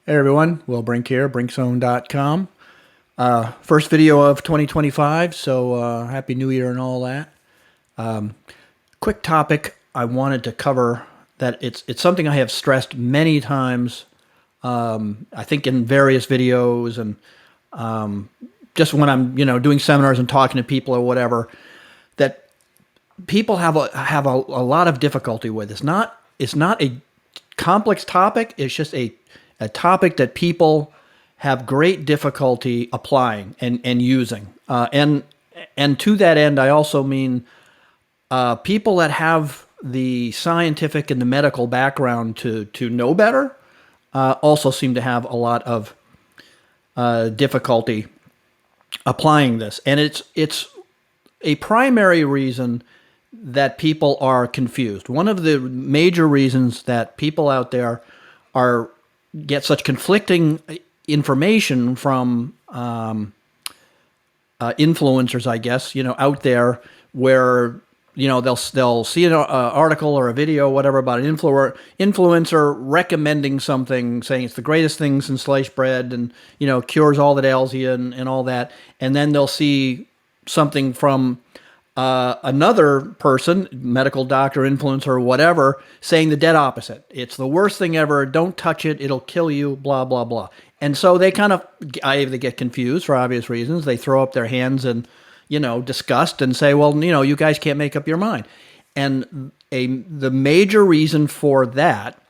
Hey everyone, Will Brink here, brinkzone.com. First video of 2025, so Happy New Year and all that. Quick topic I wanted to cover that it's something I have stressed many times, I think in various videos and just when I'm, doing seminars and talking to people or whatever, that people have a lot of difficulty with. It's not a complex topic. It's just a topic that people have great difficulty applying and using. And to that end, I also mean people that have the scientific and the medical background to know better also seem to have a lot of difficulty applying this, and it's a primary reason that people are confused. One of the major reasons that people out there are get such conflicting information from influencers, I guess, out there where they'll see an article or a video, whatever, about an influencer recommending something, saying it's the greatest thing since sliced bread, and cures all that ails you and all that, and then they'll see something from another person, medical doctor, influencer, or whatever, saying the dead opposite. It's the worst thing ever. Don't touch it. It'll kill you, blah, blah, blah. And so they they get confused for obvious reasons. They throw up their hands and, disgust and say, well, you guys can't make up your mind. And the major reason for that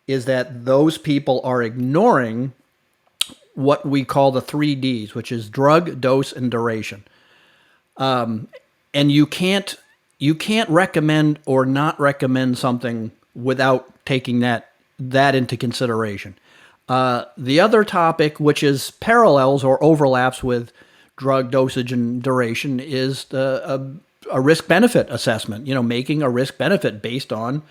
is that those people are ignoring what we call the 3 Ds, which is drug, dose, and duration. And you can't recommend or not recommend something without taking that into consideration. The other topic, which is parallels or overlaps with drug dosage and duration, is a risk-benefit assessment. Making a risk-benefit based on,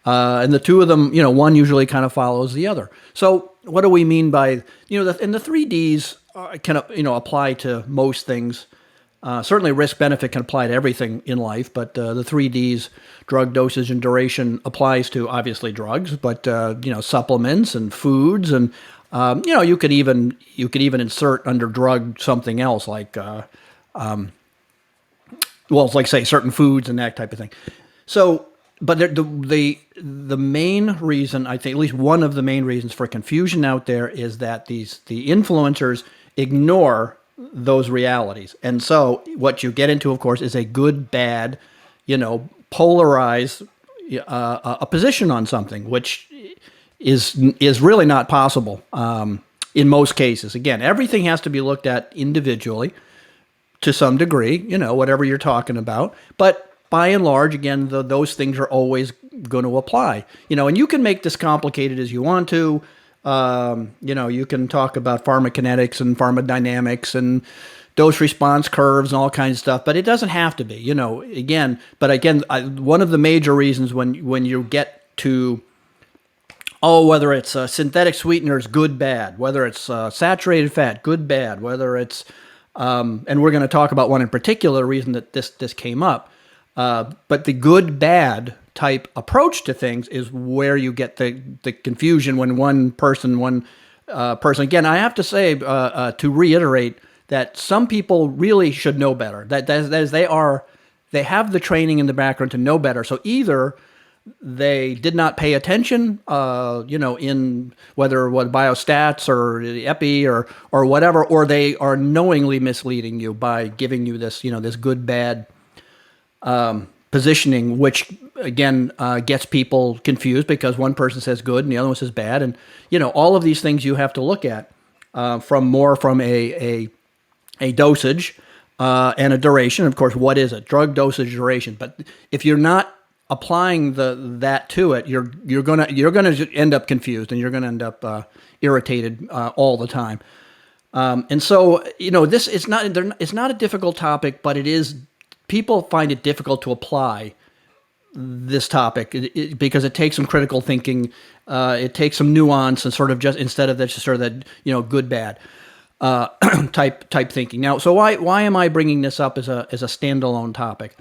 and the two of them, one usually kind of follows the other. So what do we mean by, and the 3 Ds can apply to most things. Certainly risk-benefit can apply to everything in life, but the 3 Ds, drug dosage and duration, applies to obviously drugs, but supplements and foods, and you could even insert under drug something else like it's like, say, certain foods and that type of thing. So, but the main reason, I think, at least one of the main reasons for confusion out there, is that the influencers ignore those realities. And so what you get into, of course, is a good, bad, polarize a position on something, which is really not possible in most cases. Again, everything has to be looked at individually to some degree, whatever you're talking about. But by and large, again, those things are always going to apply. And you can make this complicated as you want to. You can talk about pharmacokinetics and pharmacodynamics and dose response curves and all kinds of stuff, but it doesn't have to be, one of the major reasons when you get to, whether it's synthetic sweeteners, good, bad, whether it's saturated fat, good, bad, whether it's, and we're going to talk about one in particular reason that this came up, but the good, bad type approach to things is where you get the confusion when one person, again, I have to say, to reiterate, that some people really should know better. That is, they have the training in the background to know better. So either they did not pay attention, in whether biostats or the epi or whatever, or they are knowingly misleading you by giving you this, this good, bad, positioning, which again gets people confused because one person says good and the other one says bad, and all of these things you have to look at from a dosage and a duration. Of course, what is it? Drug dosage, duration. But if you're not applying that to it, you're gonna end up confused, and you're gonna end up irritated all the time. And so this is it's not a difficult topic, but it is. People find it difficult to apply this topic because it takes some critical thinking, it takes some nuance, and sort of just instead of just sort of that good, bad type thinking. Now, so why am I bringing this up as a standalone topic?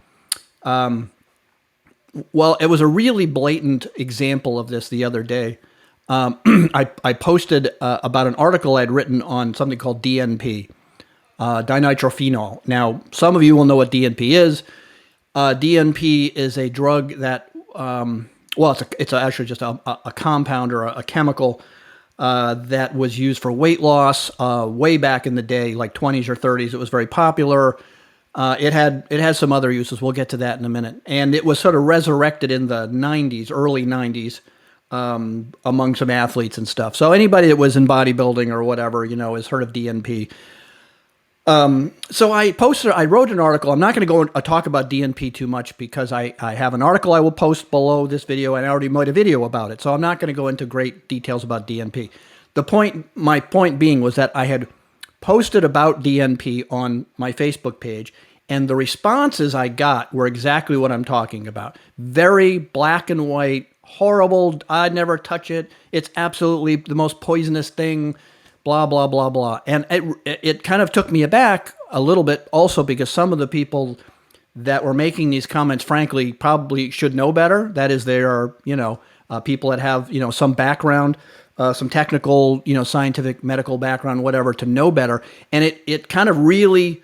Well, it was a really blatant example of this the other day. I posted about an article I'd written on something called DNP, dinitrophenol. Now, some of you will know what DNP is. DNP is a drug that, well, it's actually just a compound or a chemical that was used for weight loss way back in the day, like 20s or 30s. It was very popular. It has some other uses. We'll get to that in a minute. And it was sort of resurrected in the 90s, early 90s, among some athletes and stuff. So anybody that was in bodybuilding or whatever, has heard of DNP. So I wrote an article. I'm not going to go and talk about DNP too much because I have an article I will post below this video, and I already made a video about it. So I'm not going to go into great details about DNP. My point being was that I had posted about DNP on my Facebook page, and the responses I got were exactly what I'm talking about. Very black and white, horrible, I'd never touch it. It's absolutely the most poisonous thing. Blah, blah, blah, blah. And it kind of took me aback a little bit also because some of the people that were making these comments, frankly, probably should know better. That is, they are, people that have, some background, some technical, scientific, medical background, whatever, to know better. And it kind of really,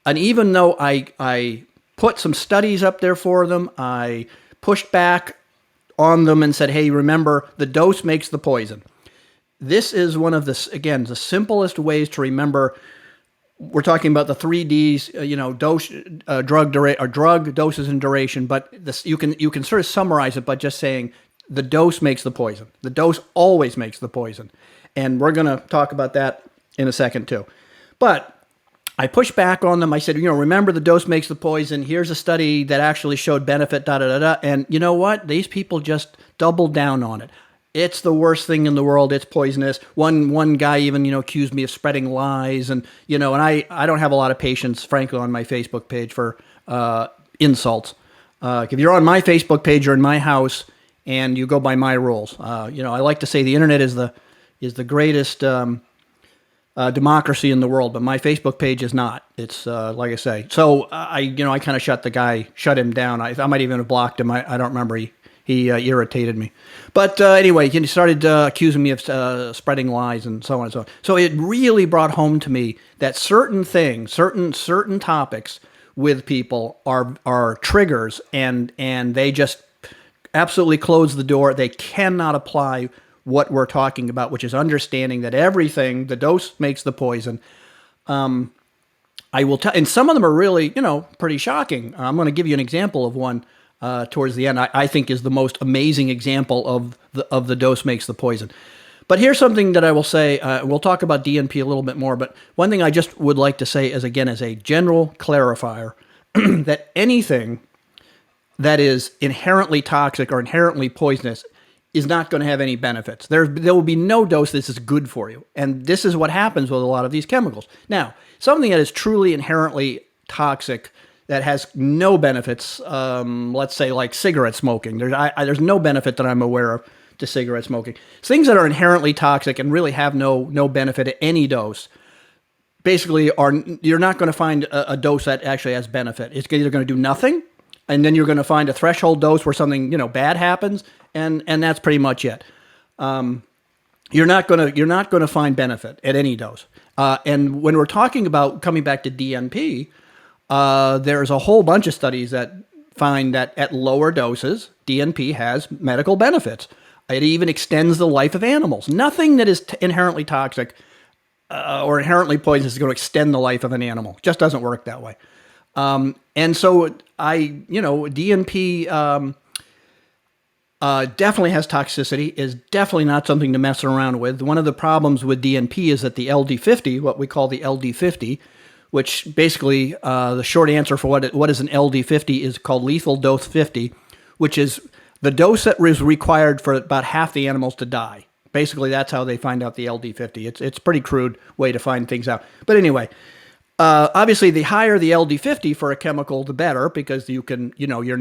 and even though I put some studies up there for them, I pushed back on them and said, hey, remember, the dose makes the poison. This is one of the simplest ways to remember. We're talking about the 3Ds, dose, drug, doses, and duration. But you can sort of summarize it by just saying the dose makes the poison. The dose always makes the poison, and we're going to talk about that in a second too. But I pushed back on them. I said, remember the dose makes the poison. Here's a study that actually showed benefit. Da da da da. And you know what? These people just doubled down on it. It's the worst thing in the world. It's poisonous. One guy even, accused me of spreading lies. And, and I don't have a lot of patience, frankly, on my Facebook page for insults. If you're on my Facebook page, you're in my house, and you go by my rules. I like to say the internet is the greatest democracy in the world, but my Facebook page is not. It's like I say. So I kind of shut him down. I might even have blocked him. I don't remember. He irritated me. But anyway, he started accusing me of spreading lies and so on and so on. So it really brought home to me that certain things, certain topics with people are triggers, and they just absolutely close the door. They cannot apply what we're talking about, which is understanding that everything, the dose makes the poison. I will tell, and some of them are really, pretty shocking. I'm going to give you an example of one. Towards the end, I think is the most amazing example of the dose makes the poison. But here's something that I will say. We'll talk about DNP a little bit more, but one thing I just would like to say is, again, as a general clarifier, that anything that is inherently toxic or inherently poisonous is not going to have any benefits. There will be no dose that is good for you. And this is what happens with a lot of these chemicals. Now, something that is truly inherently toxic that has no benefits, let's say like cigarette smoking. There's no benefit that I'm aware of to cigarette smoking. Things that are inherently toxic and really have no benefit at any dose, basically you're not going to find a dose that actually has benefit. It's either going to do nothing, and then you're going to find a threshold dose where something bad happens, and that's pretty much it. You're not going to find benefit at any dose. And when we're talking about coming back to DNP. There's a whole bunch of studies that find that at lower doses, DNP has medical benefits. It even extends the life of animals. Nothing that is inherently toxic or inherently poisonous is going to extend the life of an animal. It just doesn't work that way. And so DNP definitely has toxicity, is definitely not something to mess around with. One of the problems with DNP is that the LD50, what we call the LD50, which basically the short answer for what is an LD50 is called lethal dose 50, which is the dose that was required for about half the animals to die. Basically, that's how they find out the LD50. It's a pretty crude way to find things out. But anyway, obviously, the higher the LD50 for a chemical, the better, because you can, you're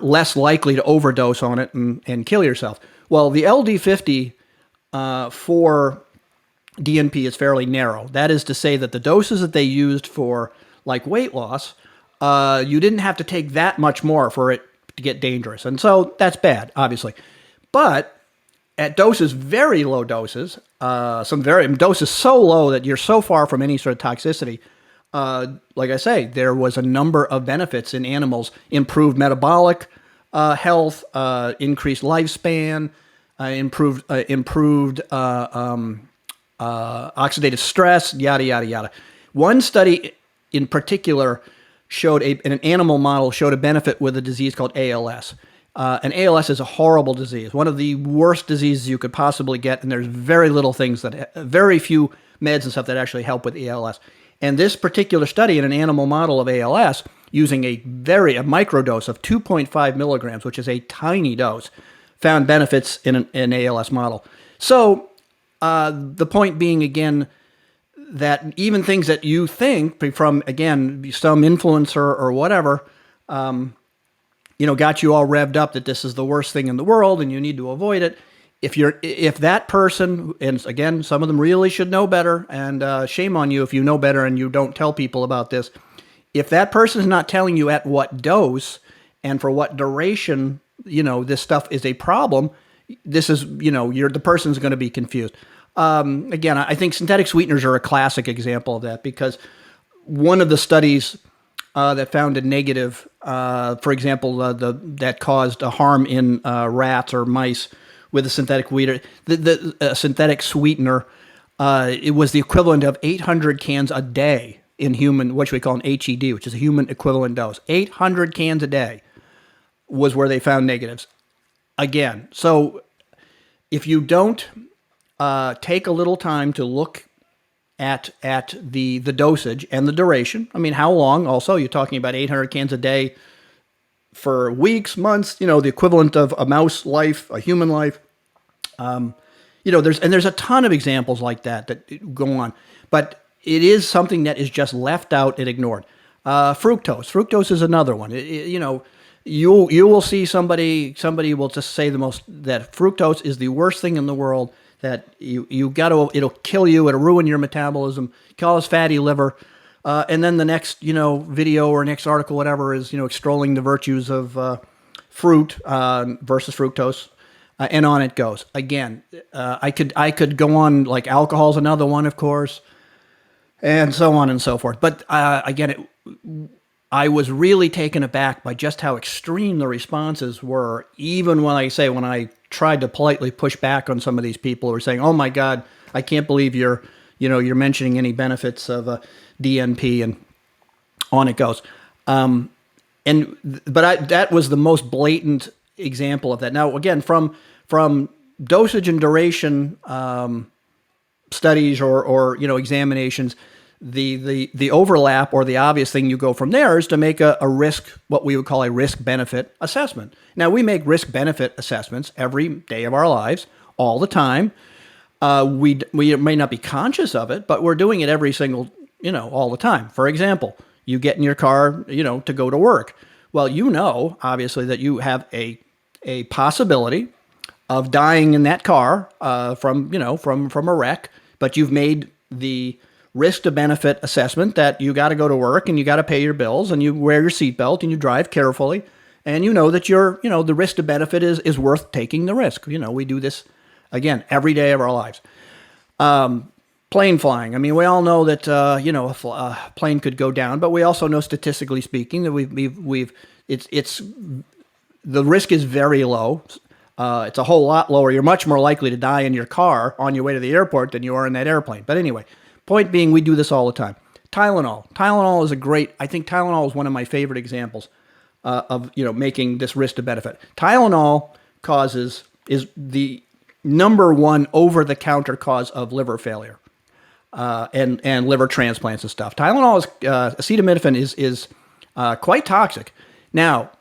less likely to overdose on it and kill yourself. Well, the LD50 for DNP is fairly narrow. That is to say that the doses that they used for like weight loss, you didn't have to take that much more for it to get dangerous. And so that's bad, obviously. But at doses, very low doses, doses so low that you're so far from any sort of toxicity. Like I say, there was a number of benefits in animals: improved metabolic health, increased lifespan, improved oxidative stress, yada yada yada. One study in particular in an animal model showed a benefit with a disease called ALS. And ALS is a horrible disease, one of the worst diseases you could possibly get, and there's very few meds and stuff that actually help with ALS. And this particular study in an animal model of ALS, using a microdose of 2.5 milligrams, which is a tiny dose, found benefits in an ALS model. So the point being, again, that even things that you think from, again, some influencer or whatever, got you all revved up that this is the worst thing in the world and you need to avoid it. If that person, and again, some of them really should know better, and shame on you if you know better and you don't tell people about this. If that person is not telling you at what dose and for what duration, this stuff is a problem, this is, the person's going to be confused. Again, I think synthetic sweeteners are a classic example of that, because one of the studies that found a negative, for example, that caused a harm in rats or mice with a synthetic synthetic sweetener, it was the equivalent of 800 cans a day in human, what we call an HED, which is a human equivalent dose. 800 cans a day was where they found negatives. Again, so if you don't take a little time to look at the dosage and the duration. I mean, how long? Also, you're talking about 800 cans a day for weeks, months. The equivalent of a mouse life, a human life. There's a ton of examples like that go on, but it is something that is just left out and ignored. Fructose is another one. You will see somebody will just say that fructose is the worst thing in the world. That it'll kill you, it'll ruin your metabolism, cause fatty liver, and then the next video or next article, whatever, is extolling the virtues of fruit versus fructose, and on it goes. Again, I could go on, like alcohol's another one, of course, and so on and so forth. But again, I was really taken aback by just how extreme the responses were, even when I tried to politely push back on some of these people who were saying, "Oh my God, I can't believe you're mentioning any benefits of DNP," and on it goes. That was the most blatant example of that. Now, again, from dosage and duration studies or examinations, the overlap or the obvious thing you go from there is to make a risk, what we would call a risk-benefit assessment. Now, we make risk-benefit assessments every day of our lives, all the time. We may not be conscious of it, but we're doing it every single, all the time. For example, you get in your car, to go to work. Well, obviously, that you have a possibility of dying in that car from a wreck, but you've made the risk to benefit assessment that you got to go to work and you got to pay your bills and you wear your seatbelt and you drive carefully, and that the risk to benefit is worth taking the risk. We do this again every day of our lives. Plane flying. I mean, we all know that a plane could go down, but we also know, statistically speaking, that the risk is very low. It's a whole lot lower. You're much more likely to die in your car on your way to the airport than you are in that airplane. But anyway, point being, we do this all the time. Tylenol. Tylenol is I think Tylenol is one of my favorite examples of making this risk to benefit. Tylenol is the number one over-the-counter cause of liver failure and liver transplants and stuff. Tylenol acetaminophen is quite toxic. Now,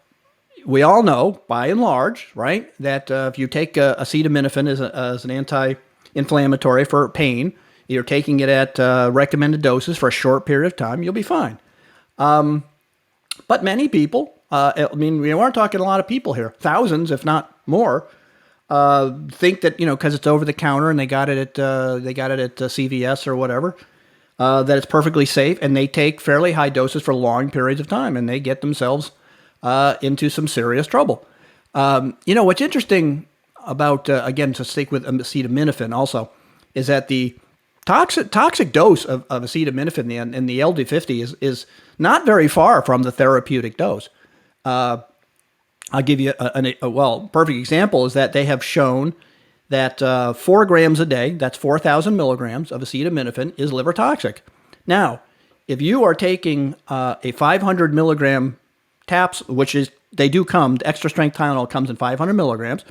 we all know, by and large, right, that if you take acetaminophen as an anti-inflammatory for pain, you're taking it at recommended doses for a short period of time, you'll be fine. But many people, we aren't talking a lot of people here, thousands, if not more, think that, because it's over the counter and they got it at CVS or whatever, that it's perfectly safe, and they take fairly high doses for long periods of time, and they get themselves into some serious trouble. What's interesting about again, to stick with acetaminophen also, is that the toxic dose of acetaminophen in the LD50 is not very far from the therapeutic dose. I'll give you a perfect example is that they have shown that 4 grams a day, that's 4,000 milligrams of acetaminophen, is liver toxic. Now, if you are taking a 500 milligram taps, which is, they do come, extra strength Tylenol comes in 500 milligrams,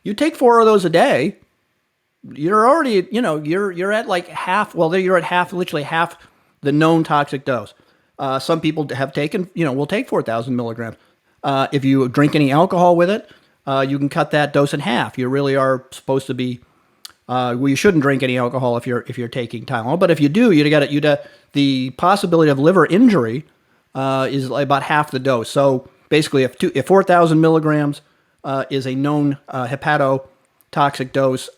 you take 4 of those a day, you're already, you're at like half, you're at half, literally half the known toxic dose. Some people have taken, will take 4,000 milligrams. If you drink any alcohol with it, you can cut that dose in half. You really are supposed to be, you shouldn't drink any alcohol if you're taking Tylenol. But if you do, the possibility of liver injury is about half the dose. So basically, if 4,000 milligrams is a known hepatotoxic dose,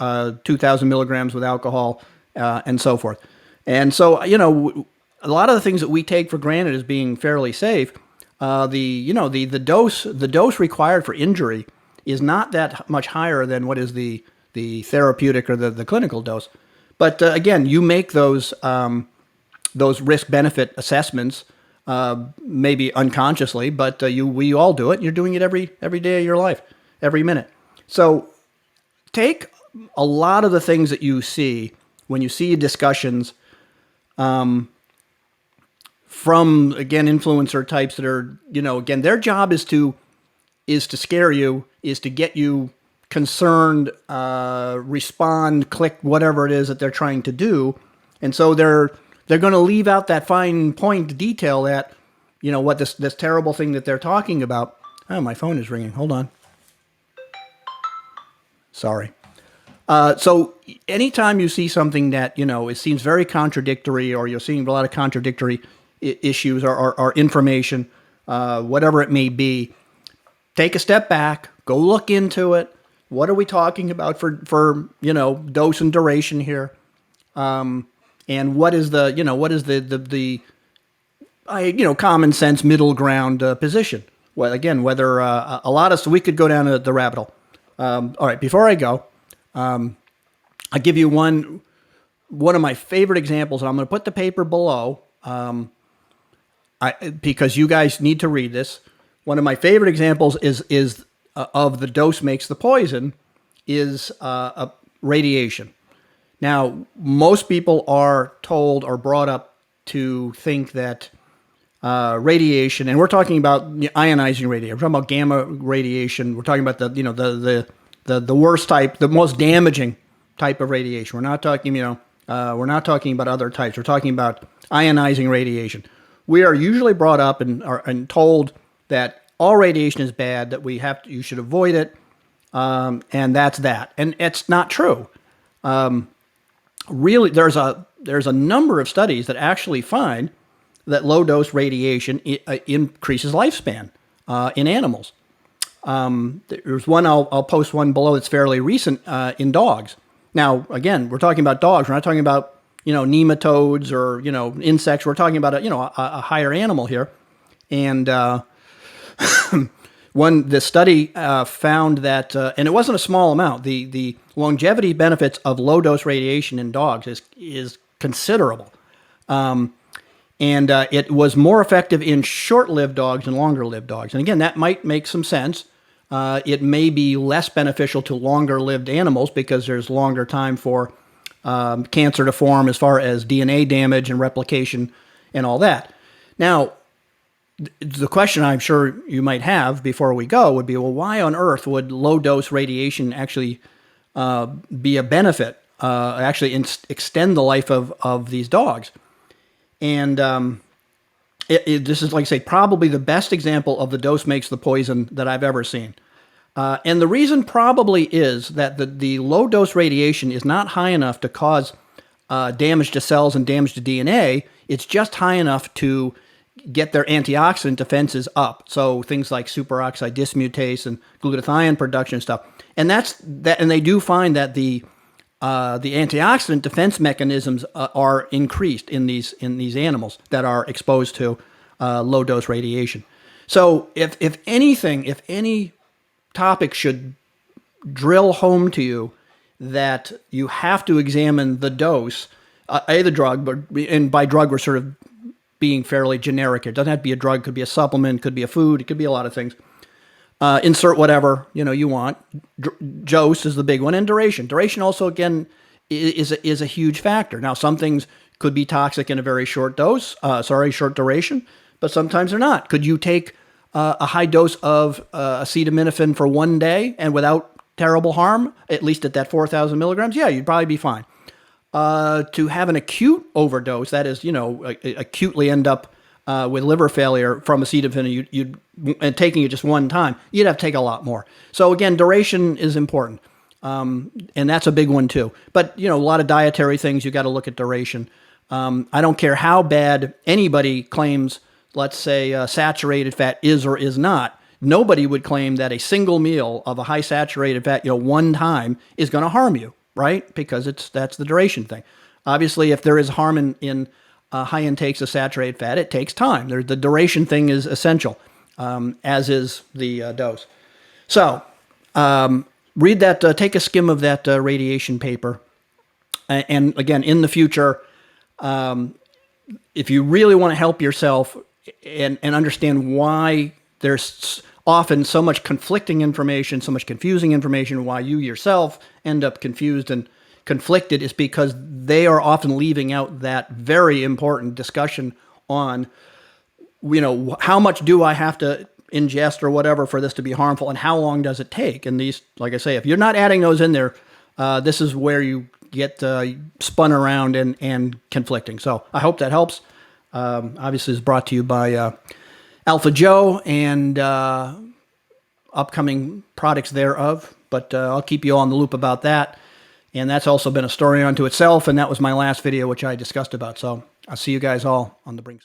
2,000 milligrams with alcohol, and so forth. And so, a lot of the things that we take for granted as being fairly safe, the dose required for injury is not that much higher than what is the therapeutic or the clinical dose. But again, you make those risk benefit assessments, maybe unconsciously, but we all do it. You're doing it every day of your life, every minute. So take a lot of the things that you see when you see discussions from, again, influencer types that are, again, their job is to scare you, is to get you concerned, respond, click, whatever it is that they're trying to do. And so they're going to leave out that fine point detail that, what this terrible thing that they're talking about. Oh, my phone is ringing. Hold on. Sorry. So anytime you see something that, it seems very contradictory, or you're seeing a lot of contradictory issues or information, whatever it may be, take a step back, go look into it. What are we talking about for dose and duration here? And what is the common sense middle ground position? Well, again, whether so we could go down the rabbit hole. All right, before I go, I'll give you one of my favorite examples, and I'm going to put the paper below because you guys need to read this. One of my favorite examples is of the dose makes the poison is radiation. Now, most people are told or brought up to think that radiation, and we're talking about ionizing radiation. We're talking about gamma radiation. We're talking about the worst type, the most damaging type of radiation. We're not talking about other types. We're talking about ionizing radiation. We are usually brought up and told that all radiation is bad, that you should avoid it, and that's that. And it's not true. Really, there's a number of studies that actually find that low dose radiation increases lifespan in animals. There's one, I'll post one below that's fairly recent in dogs. Now, again, we're talking about dogs. We're not talking about nematodes or insects. We're talking about a higher animal here, and the study found that, and it wasn't a small amount. The longevity benefits of low dose radiation in dogs is considerable, and it was more effective in short-lived dogs than longer-lived dogs. And again, that might make some sense. It may be less beneficial to longer-lived animals because there's longer time for cancer to form as far as DNA damage and replication and all that. Now, the question I'm sure you might have before we go would be, well, why on earth would low-dose radiation actually be a benefit, actually extend the life of these dogs? And this is, like I say, probably the best example of the dose makes the poison that I've ever seen. And the reason probably is that the low-dose radiation is not high enough to cause damage to cells and damage to DNA. It's just high enough to get their antioxidant defenses up. So things like superoxide dismutase and glutathione production and stuff. And and they do find that the antioxidant defense mechanisms are increased in these animals that are exposed to low dose radiation. So if any topic should drill home to you that you have to examine the dose, the drug, and by drug we're sort of being fairly generic. It doesn't have to be a drug, it could be a supplement, could be a food, it could be a lot of things. Insert whatever you want. Dose is the big one, and duration. Duration also, again, is a huge factor. Now, some things could be toxic in a very short short duration, but sometimes they're not. Could you take a high dose of acetaminophen for 1 day and without terrible harm, at least at that 4,000 milligrams? Yeah, you'd probably be fine. To have an acute overdose, that is, acutely end up with liver failure from acetaminophen, and taking it just one time, you'd have to take a lot more. So again, duration is important, and that's a big one too. But a lot of dietary things, you got to look at duration. I don't care how bad anybody claims, let's say, saturated fat is or is not. Nobody would claim that a single meal of a high saturated fat, one time, is going to harm you, right? Because that's the duration thing. Obviously, if there is harm in high intakes of saturated fat, it takes time. The duration thing is essential, as is the dose. So read that, take a skim of that radiation paper. And again, in the future, if you really want to help yourself and understand why there's often so much conflicting information, so much confusing information, why you yourself end up confused and conflicted, is because they are often leaving out that very important discussion on, how much do I have to ingest or whatever for this to be harmful, and how long does it take? And these, like I say, if you're not adding those in there, this is where you get spun around and conflicting. So I hope that helps. Obviously, it's brought to you by Alpha Joe and upcoming products thereof, but I'll keep you on the loop about that. And that's also been a story unto itself, and that was my last video, which I discussed about. So I'll see you guys all on the brink.